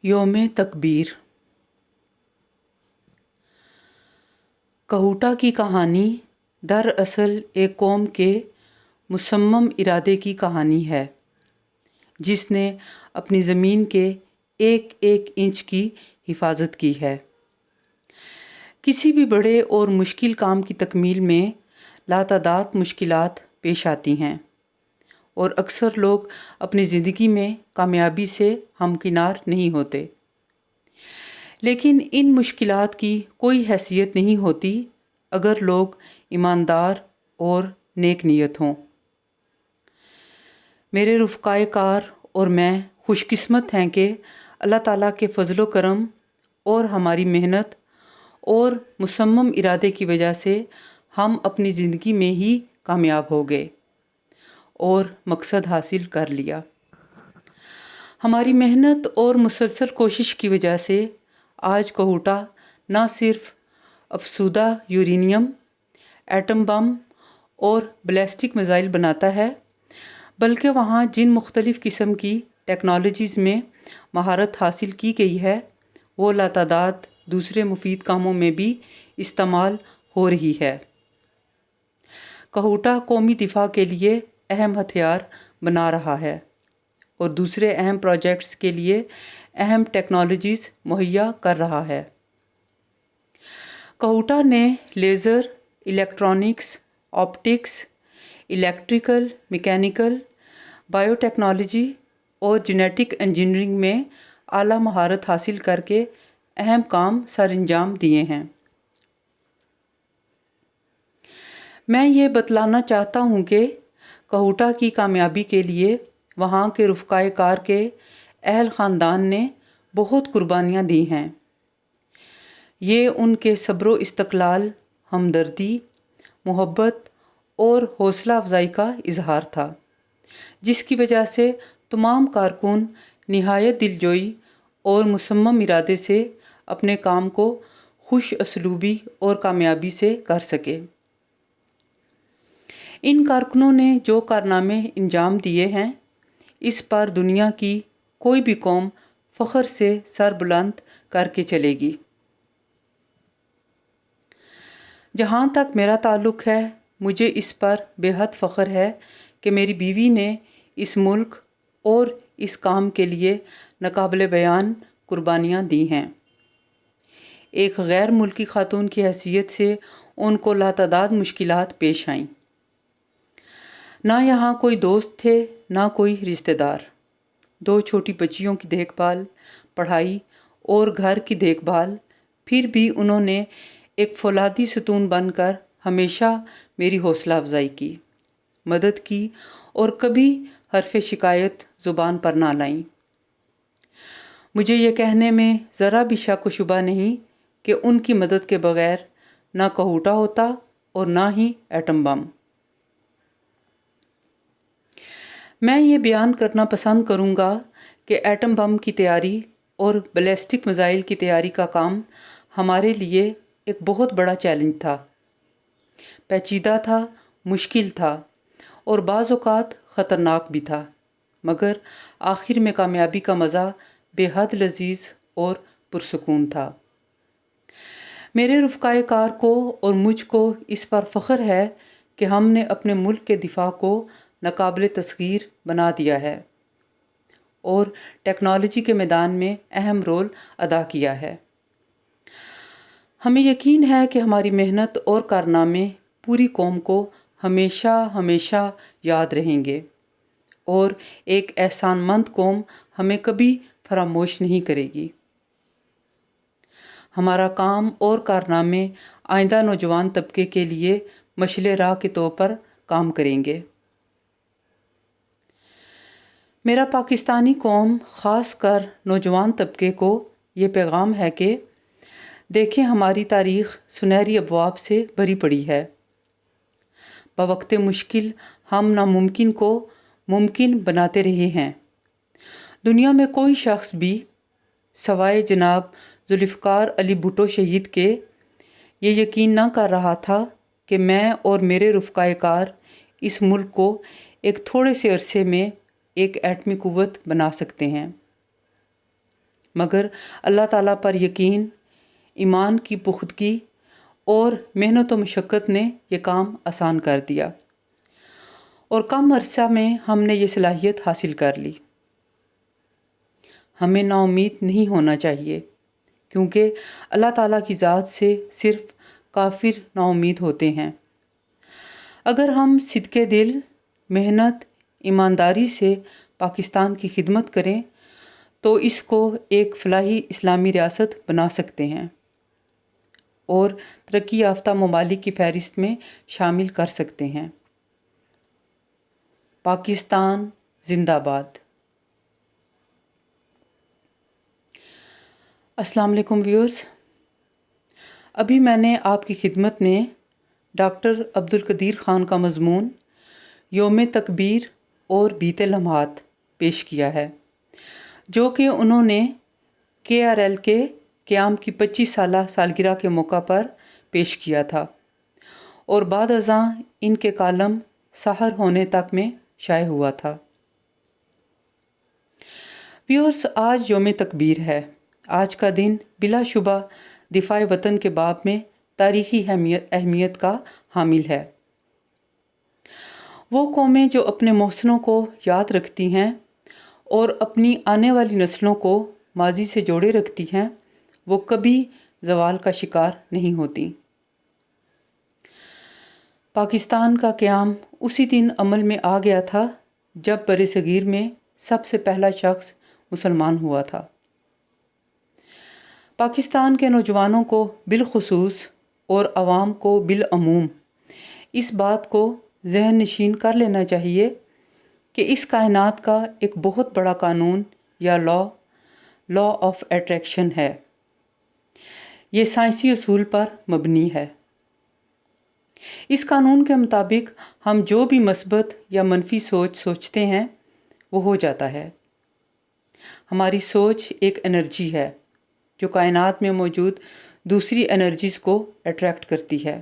یوم تکبیر۔ کہوٹہ کی کہانی دراصل ایک قوم کے مصمم ارادے کی کہانی ہے جس نے اپنی زمین کے ایک ایک انچ کی حفاظت کی ہے۔ کسی بھی بڑے اور مشکل کام کی تکمیل میں لاتعداد مشکلات پیش آتی ہیں اور اکثر لوگ اپنی زندگی میں کامیابی سے ہمکنار نہیں ہوتے، لیکن ان مشکلات کی کوئی حیثیت نہیں ہوتی اگر لوگ ایماندار اور نیک نیت ہوں۔ میرے رفقائے کار اور میں خوش قسمت ہیں کہ اللہ تعالیٰ کے فضل و کرم اور ہماری محنت اور مصمم ارادے کی وجہ سے ہم اپنی زندگی میں ہی کامیاب ہو گئے اور مقصد حاصل کر لیا۔ ہماری محنت اور مسلسل کوشش کی وجہ سے آج کہوٹہ نہ صرف افزودہ یورینیم، ایٹم بم اور بیلسٹک میزائل بناتا ہے، بلکہ وہاں جن مختلف قسم کی ٹیکنالوجیز میں مہارت حاصل کی گئی ہے وہ لاتعداد دوسرے مفید کاموں میں بھی استعمال ہو رہی ہے۔ کہوٹہ قومی دفاع کے لیے اہم ہتھیار بنا رہا ہے اور دوسرے اہم پروجیکٹس کے لیے اہم ٹیکنالوجیز مہیا کر رہا ہے۔ کہوٹہ نے laser, electronics, optics, electrical, mechanical, bio technology اور جینیٹک انجینئرنگ میں اعلیٰ مہارت حاصل کر کے اہم کام سر انجام دیے ہیں۔ میں یہ بتلانا چاہتا ہوں کہ کہوٹہ کی کامیابی کے لیے وہاں کے رفقائے کار کے اہل خاندان نے بہت قربانیاں دی ہیں۔ یہ ان کے صبر و استقلال، ہمدردی، محبت اور حوصلہ افزائی کا اظہار تھا، جس کی وجہ سے تمام کارکن نہایت دلجوئی اور مصمم ارادے سے اپنے کام کو خوش اسلوبی اور کامیابی سے کر سکے۔ ان کارکنوں نے جو کارنامے انجام دیے ہیں اس پر دنیا کی کوئی بھی قوم فخر سے سر بلند کر کے چلے گی۔ جہاں تک میرا تعلق ہے مجھے اس پر بے حد فخر ہے کہ میری بیوی نے اس ملک اور اس کام کے لیے ناقابل بیان قربانیاں دی ہیں۔ ایک غیر ملکی خاتون کی حیثیت سے ان کو لاتعداد مشکلات پیش آئیں۔ نہ یہاں کوئی دوست تھے، نہ کوئی رشتہ دار۔ 2 چھوٹی بچیوں کی دیکھ بھال، پڑھائی اور گھر کی دیکھ بھال، پھر بھی انہوں نے ایک فولادی ستون بن کر ہمیشہ میری حوصلہ افزائی کی، مدد کی اور کبھی حرف شکایت زبان پر نہ لائیں۔ مجھے یہ کہنے میں ذرا بھی شک و شبہ نہیں کہ ان کی مدد کے بغیر نہ کہوٹہ ہوتا اور نہ ہی ایٹم بم۔ میں یہ بیان کرنا پسند کروں گا کہ ایٹم بم کی تیاری اور بیلسٹک میزائل کی تیاری کا کام ہمارے لیے ایک بہت بڑا چیلنج تھا، پیچیدہ تھا، مشکل تھا اور بعض اوقات خطرناک بھی تھا، مگر آخر میں کامیابی کا مزہ بے حد لذیذ اور پرسکون تھا۔ میرے رفقائے کار کو اور مجھ کو اس پر فخر ہے کہ ہم نے اپنے ملک کے دفاع کو ناقابل تسخیر بنا دیا ہے اور ٹیکنالوجی کے میدان میں اہم رول ادا کیا ہے۔ ہمیں یقین ہے کہ ہماری محنت اور کارنامے پوری قوم کو ہمیشہ ہمیشہ یاد رہیں گے اور ایک احسان مند قوم ہمیں کبھی فراموش نہیں کرے گی۔ ہمارا کام اور کارنامے آئندہ نوجوان طبقے کے لیے مشعل راہ کے طور پر کام کریں گے۔ میرا پاکستانی قوم، خاص کر نوجوان طبقے کو یہ پیغام ہے کہ دیکھیں ہماری تاریخ سنہری ابواب سے بھری پڑی ہے۔ بوقت مشکل ہم ناممکن کو ممکن بناتے رہے ہیں۔ دنیا میں کوئی شخص بھی سوائے جناب ذوالفقار علی بھٹو شہید کے یہ یقین نہ کر رہا تھا کہ میں اور میرے رفقائے کار اس ملک کو ایک تھوڑے سے عرصے میں ایک ایٹمی قوت بنا سکتے ہیں، مگر اللہ تعالیٰ پر یقین، ایمان کی پختگی اور محنت و مشقت نے یہ کام آسان کر دیا، اور کم عرصہ میں ہم نے یہ صلاحیت حاصل کر لی۔ ہمیں نا امید نہیں ہونا چاہیے، کیونکہ اللہ تعالیٰ کی ذات سے صرف کافر نا امید ہوتے ہیں۔ اگر ہم صدقے دل، محنت، ایمانداری سے پاکستان کی خدمت کریں تو اس کو ایک فلاحی اسلامی ریاست بنا سکتے ہیں اور ترقی یافتہ ممالک کی فہرست میں شامل کر سکتے ہیں۔ پاکستان زندہ باد۔ السلام علیکم ویورز، ابھی میں نے آپ کی خدمت میں ڈاکٹر عبدالقدیر خان کا مضمون یوم تکبیر اور بیتے لمحات پیش کیا ہے، جو کہ انہوں نے KRL کے قیام کی 25 سالہ سالگرہ کے موقع پر پیش کیا تھا، اور بعد ازاں ان کے کالم سحر ہونے تک میں شائع ہوا تھا۔ ویورز، آج یوم تکبیر ہے۔ آج کا دن بلا شبہ دفاع وطن کے باب میں تاریخی اہمیت کا حامل ہے۔ وہ قومیں جو اپنے محسنوں کو یاد رکھتی ہیں اور اپنی آنے والی نسلوں کو ماضی سے جوڑے رکھتی ہیں، وہ کبھی زوال کا شکار نہیں ہوتی۔ پاکستان کا قیام اسی دن عمل میں آ گیا تھا جب برصغیر میں سب سے پہلا شخص مسلمان ہوا تھا۔ پاکستان کے نوجوانوں کو بالخصوص اور عوام کو بالعموم اس بات کو ذہن نشین کر لینا چاہیے کہ اس کائنات کا ایک بہت بڑا قانون یا لا آف اٹریکشن ہے۔ یہ سائنسی اصول پر مبنی ہے۔ اس قانون کے مطابق ہم جو بھی مثبت یا منفی سوچتے ہیں وہ ہو جاتا ہے۔ ہماری سوچ ایک انرجی ہے جو کائنات میں موجود دوسری انرجیز کو اٹریکٹ کرتی ہے۔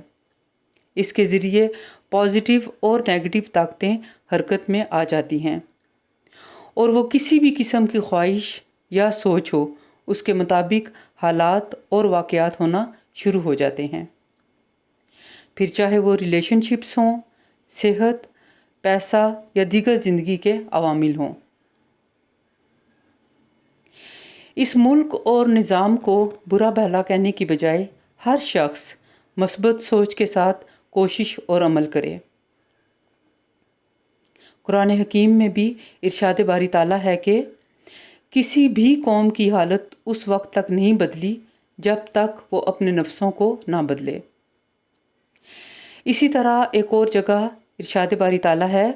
اس کے ذریعے پازیٹیو اور نیگیٹو طاقتیں حرکت میں آ جاتی ہیں، اور وہ کسی بھی قسم کی خواہش یا سوچ ہو، اس کے مطابق حالات اور واقعات ہونا شروع ہو جاتے ہیں، پھر چاہے وہ ریلیشن شپس ہوں، صحت، پیسہ یا دیگر زندگی کے عوامل ہوں۔ اس ملک اور نظام کو برا بھلا کہنے کی بجائے ہر شخص مثبت سوچ کے ساتھ کوشش اور عمل کرے۔ قرآن حکیم میں بھی ارشاد باری تعالیٰ ہے کہ کسی بھی قوم کی حالت اس وقت تک نہیں بدلی جب تک وہ اپنے نفسوں کو نہ بدلے۔ اسی طرح ایک اور جگہ ارشاد باری تعالیٰ ہے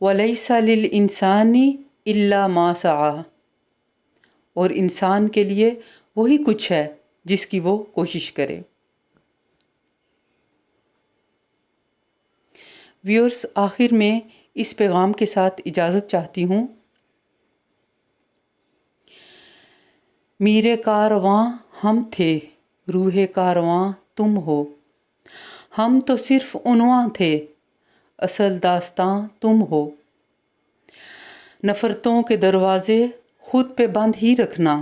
وَلَيْسَ لِلْإِنسَانِ إِلَّا مَا سَعَىٰ، اور انسان کے لیے وہی کچھ ہے جس کی وہ کوشش کرے۔ ویورز، آخر میں اس پیغام کے ساتھ اجازت چاہتی ہوں۔ میرے کارواں ہم تھے، روح کارواں تم ہو، ہم تو صرف عنواں تھے، اصل داستاں تم ہو۔ نفرتوں کے دروازے خود پہ بند ہی رکھنا،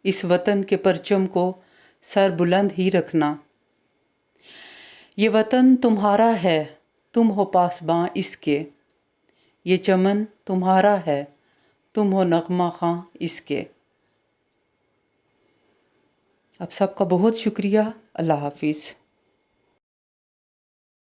اس وطن کے پرچم کو سر بلند ہی رکھنا۔ یہ وطن تمہارا ہے، تم ہو پاسباں اس کے، یہ چمن تمہارا ہے، تم ہو نغمہ خواں اس کے۔ اب سب کا بہت شکریہ۔ اللہ حافظ۔